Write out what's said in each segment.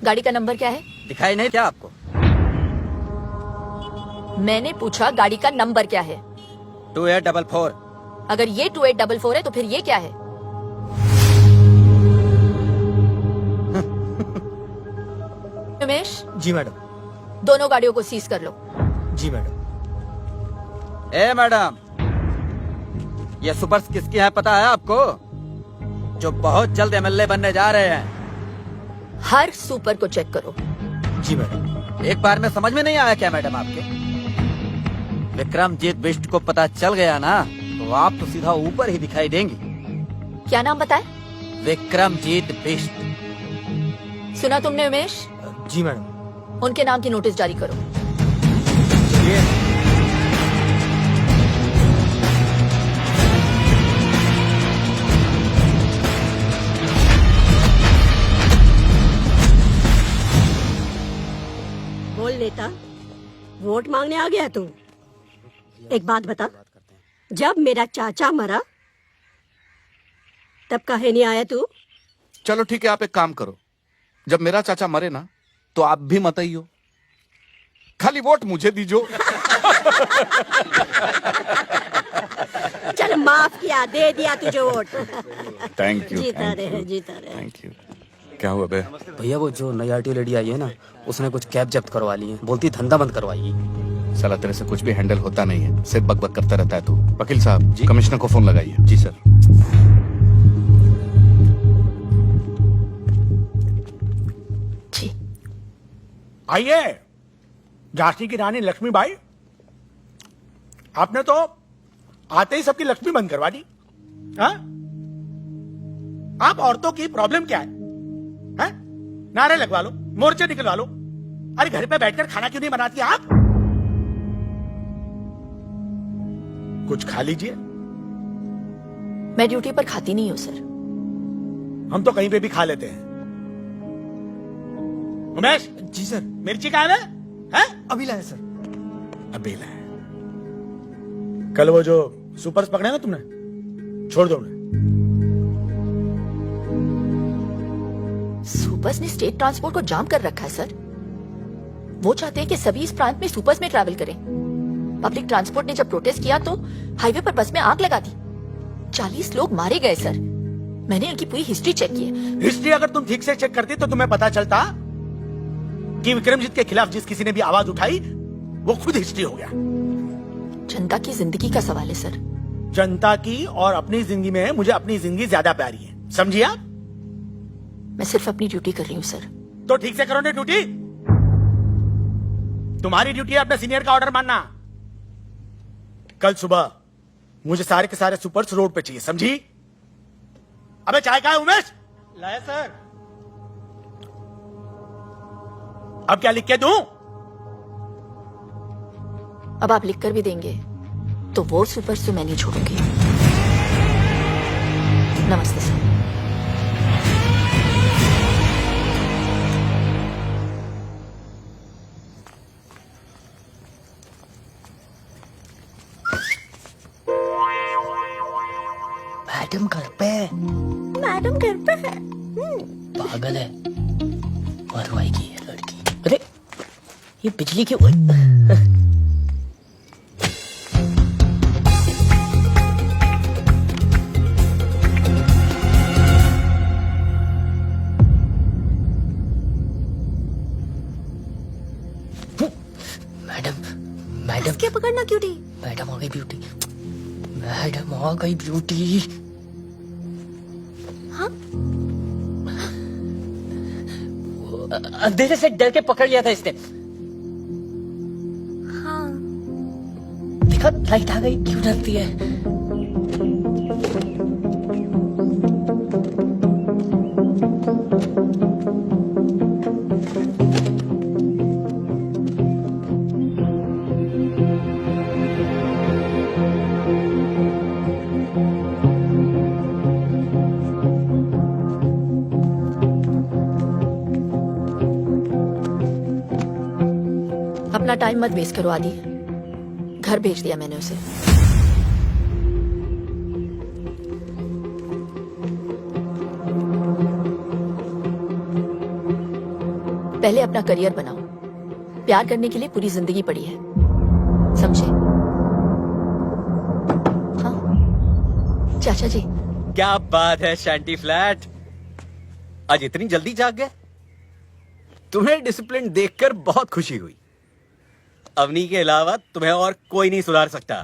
गाड़ी का नंबर क्या है? दिखाई नहीं क्या आपको? मैंने पूछा गाड़ी का नंबर क्या है? 2844। अगर ये 2844 है तो फिर ये क्या है? उमेश, जी मैडम। दोनों गाड़ियों को सीज कर लो। जी मैडम। ए मैडम, ये सुपर्स किसकी है पता है आपको? जो बहुत जल्द एमएलए बनने जा रहे हैं। हर सुपर को चेक करो। जी मैडम। एक बार में समझ में नहीं आया क्या मैडम आपके? विक्रमजीत बिष्ट को पता चल गया ना तो आप तो सीधा ऊपर ही दिखाई देंगी। क्या नाम बताए? विक्रमजीत बिष्ट। सुना तुमने उमेश? जी मैडम। उनके नाम की नोटिस जारी करो। चलिए। बोल नेता, वोट मांगने आ गया तू? एक बात बता, जब मेरा चाचा मरा तब काहे नहीं आया तू? चलो ठीक है, आप एक काम करो, जब मेरा चाचा मरे ना तो आप भी मत आइयो, खाली वोट मुझे दीजो। चल माफ किया, दे दिया तुझे वोट। Thank you. जीता रहे, जीता रहे। Thank you. क्या हुआ बे? भैया वो जो नई आरटीओ लेडी आई है ना, उसने कुछ कैब जब्त करवा ली है, बोलती धंधा बंद करवाएगी। साला तेरे से कुछ भी हैंडल होता नहीं है, सिर्फ बकबक करता रहता है तू। वकील साहब जी, कमिश्नर को फोन लगाइए। जी सर। जी। आइए झांसी की रानी लक्ष्मीबाई, आपने तो आते ही सबकी लक्ष्मी बंद करवा दी। हाँ? आप औरतों की प्रॉब्लम क्या है? हैं? नारे लगवा लो, मोर्चे निकलवा लो। अरे घर पे बैठकर खाना क्यों नहीं बनाती आप? कुछ खा लीजिए। मैं ड्यूटी पर खाती नहीं हूँ सर। हम तो कहीं पे भी खा लेते हैं। उमेश। जी सर। मिर्ची कहाँ है? हैं? अभी लाए सर। अभी लाए। कल वो जो सुपर्स पकड़े ना तुमने, छोड़ दो उन्हें। सुपर्स ने स्टेट ट्रांसपोर्ट को जाम कर रखा है सर। वो चाहते हैं कि सभी इस प्रांत में सुपर्स में ट्रैवल करें। पब्लिक ट्रांसपोर्ट ने जब प्रोटेस्ट किया तो हाईवे पर बस में आग लगा दी। 40 लोग मारे गए सर। मैंने इनकी पूरी हिस्ट्री चेक की है। हिस्ट्री अगर तुम ठीक से चेक करती तो तुम्हें पता चलता कि विक्रमजीत के खिलाफ जिस किसी ने भी आवाज उठाई वो खुद हिस्ट्री हो गया। जनता की जिंदगी का सवाल है सर। जनता की और अपनी जिंदगी में मुझे अपनी जिंदगी ज्यादा प्यारी है, समझिए आप? मैं सिर्फ अपनी ड्यूटी कर रही हूँ सर। तो ठीक से करो ना ड्यूटी। तुम्हारी ड्यूटी है अपने सीनियर का ऑर्डर मानना। कल सुबह मुझे सारे के सारे सुपर्स रोड पे चाहिए, समझी? अबे चाय कहाँ है उमेश? लाया सर। अब क्या लिख के दूं? अब आप लिख कर भी देंगे तो वो सुपर्स तो मैं नहीं छोड़ूंगी। नमस्ते सर। मैडम घर पे है। मैडम घर पे है। पागल है, मरवाएगी ये लड़की। अरे ये बिजली की मैडम क्या पकड़ना क्यों थी? मैडम आ गई ब्यूटी। मैडम आ गई ब्यूटी। हाँ? अंधेरे से डर के पकड़ लिया था इसने। हाँ। देखा लाइट आ गई, क्यों डरती है? अपना टाइम मत वेस्ट करो आदि। घर भेज दिया मैंने उसे। पहले अपना करियर बनाओ। प्यार करने के लिए पूरी जिंदगी पड़ी है, समझे? हाँ चाचा जी। क्या बात है शांति फ्लैट, आज इतनी जल्दी जाग गए? तुम्हें डिसिप्लिन देखकर बहुत खुशी हुई। अवनी के अलावा तुम्हें और कोई नहीं सुधार सकता।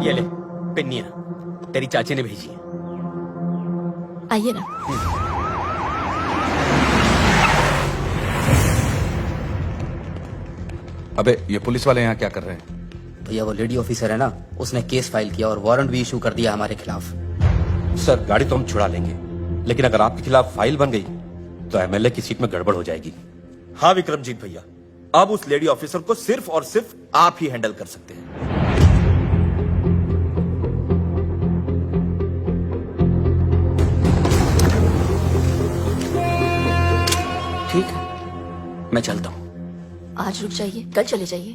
ये ले पिन्नियां, तेरी चाची ने भेजी है। आइए ना। अबे ये पुलिस वाले यहाँ क्या कर रहे हैं? भैया वो लेडी ऑफिसर है ना, उसने केस फाइल किया और वारंट भी इशू कर दिया हमारे खिलाफ। सर गाड़ी तो हम छुड़ा लेंगे, लेकिन अगर आपके खिलाफ फाइल बन गई तो एमएलए की सीट में गड़बड़ हो जाएगी। हाँ विक्रमजीत भैया, अब उस लेडी ऑफिसर को सिर्फ और सिर्फ आप ही हैंडल कर सकते हैं। ठीक है, मैं चलता हूँ। आज रुक जाइए, कल चले जाइए।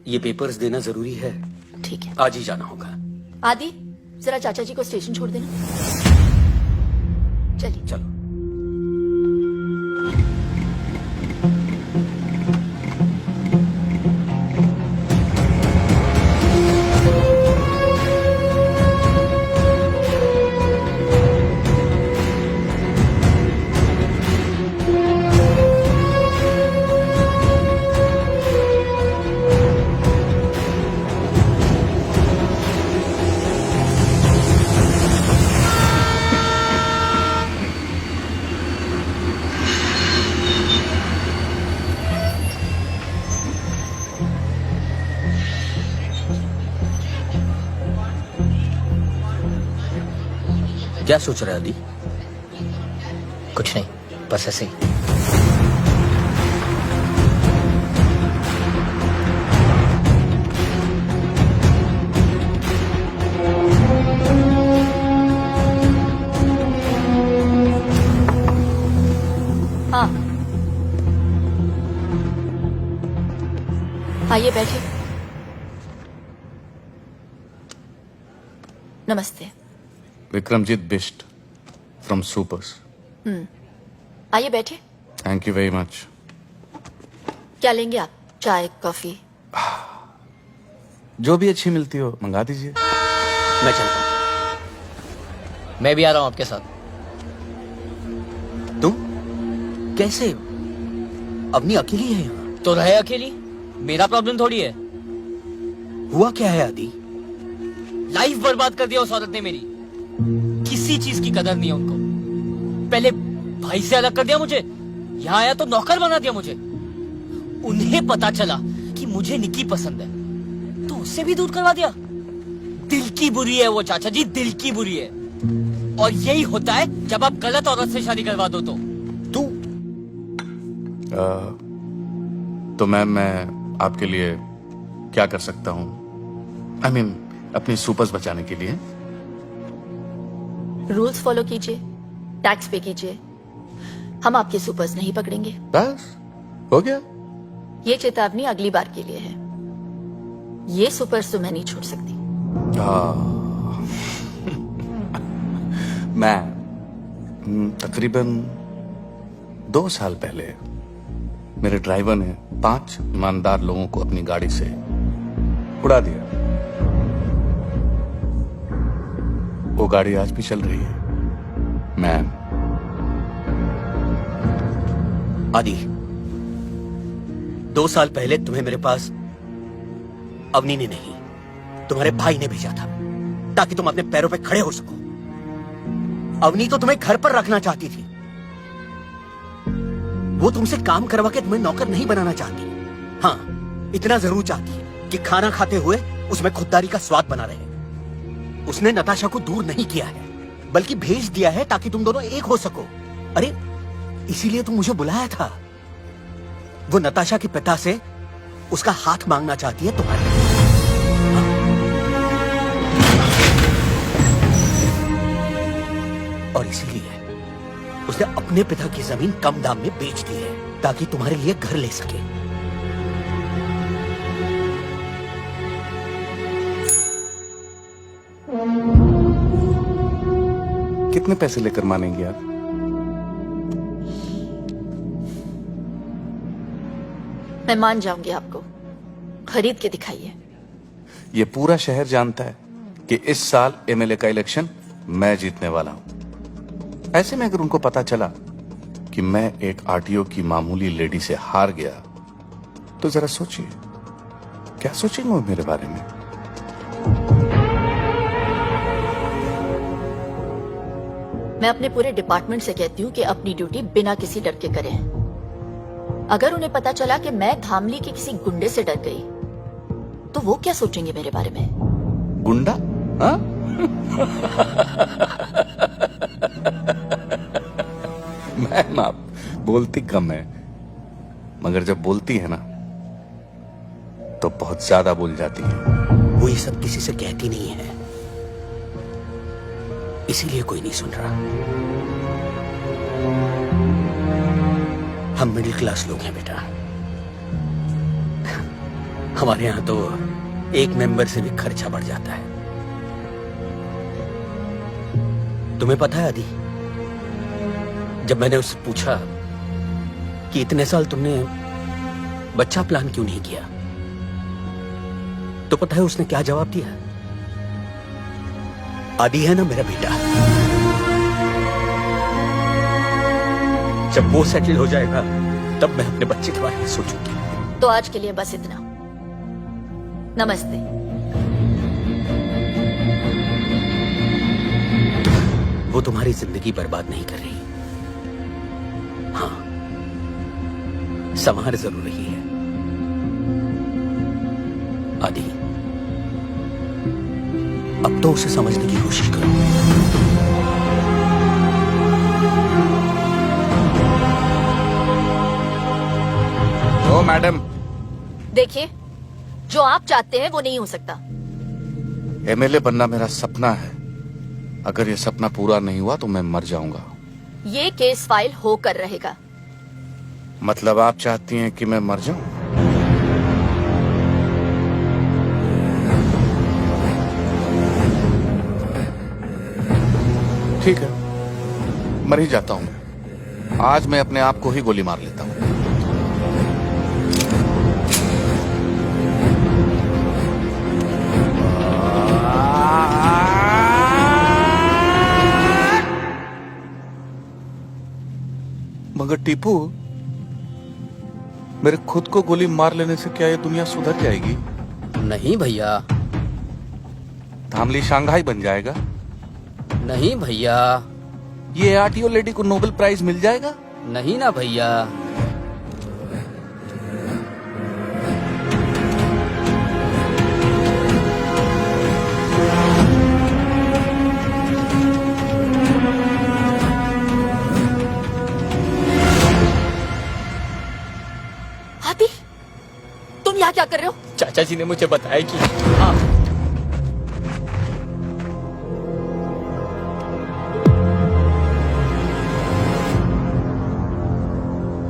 ये पेपर्स देना जरूरी है, ठीक है। आज ही जाना होगा। आदि जरा चाचा जी को स्टेशन छोड़ देना। चलिए। चलो। क्या सोच रहे अली? कुछ नहीं, बस ऐसे ही। हाँ आइए बैठिए। नमस्ते। Vikramjit Bisht from supers. आइए बैठिए। Thank you very much. क्या लेंगे आप? चाय, कॉफी? जो भी अच्छी मिलती हो मंगा दीजिए। मैं चलता हूँ। मैं भी आ रहा हूँ आपके साथ। तुम कैसे? अवनी अकेली है यहाँ? तो रहे अकेली, मेरा प्रॉब्लम थोड़ी है। हुआ क्या है आदि? लाइफ बर्बाद कर दिया उस औरत ने मेरी। किसी चीज की कदर नहीं है उनको। पहले भाई से अलग कर दिया मुझे, यहाँ आया तो नौकर बना दिया मुझे। उन्हें पता चला कि मुझे निकी पसंद है तो उससे भी दूर करवा दिया। दिल की बुरी है वो चाचा जी, दिल की बुरी है। और यही होता है जब आप गलत औरत से शादी करवा दो तो। तो मैम मैं आपके लिए क्या कर सकता हूँ? आई मीन अपनी सुपर्स बचाने के लिए। रूल्स फॉलो कीजिए, टैक्स पे कीजिए। हम आपके सुपर्स नहीं पकड़ेंगे। बस हो गया। ये चेतावनी अगली बार के लिए है। ये सुपर्स तो मैं नहीं छोड़ सकती। मैं तकरीबन 2 साल पहले मेरे ड्राइवर ने 5 ईमानदार लोगों को अपनी गाड़ी से उड़ा दिया। वो गाड़ी आज भी चल रही है। मैम आदि, 2 साल पहले तुम्हें मेरे पास अवनी ने नहीं, तुम्हारे भाई ने भेजा था ताकि तुम अपने पैरों पे खड़े हो सको। अवनी तो तुम्हें घर पर रखना चाहती थी। वो तुमसे काम करवा के तुम्हें नौकर नहीं बनाना चाहती। हाँ, इतना जरूर चाहती है कि खाना खाते हुए उसमें खुददारी का स्वाद बना रहे। उसने नताशा को दूर नहीं किया है, बल्कि भेज दिया है ताकि तुम दोनों एक हो सको। अरे इसीलिए तुम मुझे बुलाया था। वो नताशा के पिता से उसका हाथ मांगना चाहती है तुम्हारे। और इसीलिए उसने अपने पिता की जमीन कम दाम में बेच दी है ताकि तुम्हारे लिए घर ले सके। कितने पैसे लेकर मानेंगे आप? मैं मान जाऊंगी आपको, खरीद के दिखाइए। ये पूरा शहर जानता है कि इस साल एमएलए का इलेक्शन मैं जीतने वाला हूं। ऐसे में अगर उनको पता चला कि मैं एक आरटीओ की मामूली लेडी से हार गया, तो जरा सोचिए क्या सोचेंगे वो मेरे बारे में। मैं अपने पूरे डिपार्टमेंट से कहती हूँ कि अपनी ड्यूटी बिना किसी डर के करें। अगर उन्हें पता चला कि मैं धामली के किसी गुंडे से डर गई, तो वो क्या सोचेंगे मेरे बारे में? गुंडा? हाँ? मैम आप बोलती कम है, मगर जब बोलती है ना तो बहुत ज्यादा बोल जाती है। वो ये सब किसी से कहती नहीं है, इसीलिए कोई नहीं सुन रहा। हम मिडिल क्लास लोग हैं बेटा। हमारे यहां तो एक मेंबर से भी खर्चा बढ़ जाता है। तुम्हें पता है आदि, जब मैंने उससे पूछा कि इतने साल तुमने बच्चा प्लान क्यों नहीं किया, तो पता है उसने क्या जवाब दिया? आदि है ना मेरा बेटा, जब वो सेटल हो जाएगा तब मैं अपने बच्चे के बारे में सोचूंगी। तो आज के लिए बस इतना। नमस्ते। वो तुम्हारी जिंदगी बर्बाद नहीं कर रही। हाँ, संभार जरूर रही है। आदि, अब तो उसे समझने की कोशिश करो। ओ मैडम, देखिए, जो आप चाहते हैं वो नहीं हो सकता। एमएलए बनना मेरा सपना है। अगर ये सपना पूरा नहीं हुआ तो मैं मर जाऊंगा। ये केस फाइल होकर रहेगा। मतलब आप चाहती हैं कि मैं मर जाऊं? ठीक है, मर ही जाता हूं। आज मैं अपने आप को ही गोली मार लेता हूं। मगर टीपू, मेरे खुद को गोली मार लेने से क्या ये दुनिया सुधर जाएगी? नहीं भैया, धामली शंघाई बन जाएगा? नहीं भैया, ये आरटीओ लेडी को नोबेल प्राइज मिल जाएगा? नहीं ना भैया। आदि, तुम यहाँ क्या कर रहे हो? चाचा जी ने मुझे बताया कि हाँ,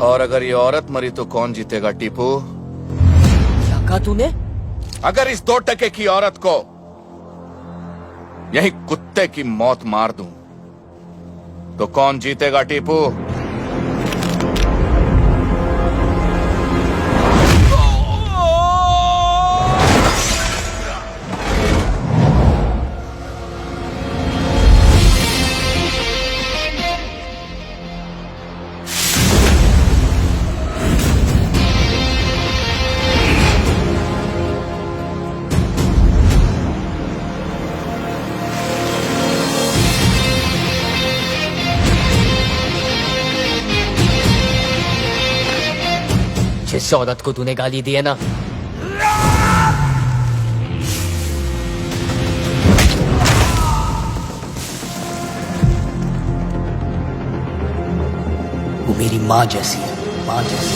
और अगर ये औरत मरी तो कौन जीतेगा टीपू? क्या कहा तूने? अगर इस 2 टके की औरत को यही कुत्ते की मौत मार दूं तो कौन जीतेगा टीपू? जिस औरत को तूने गाली दी है ना, वो मेरी माँ जैसी है, माँ जैसी।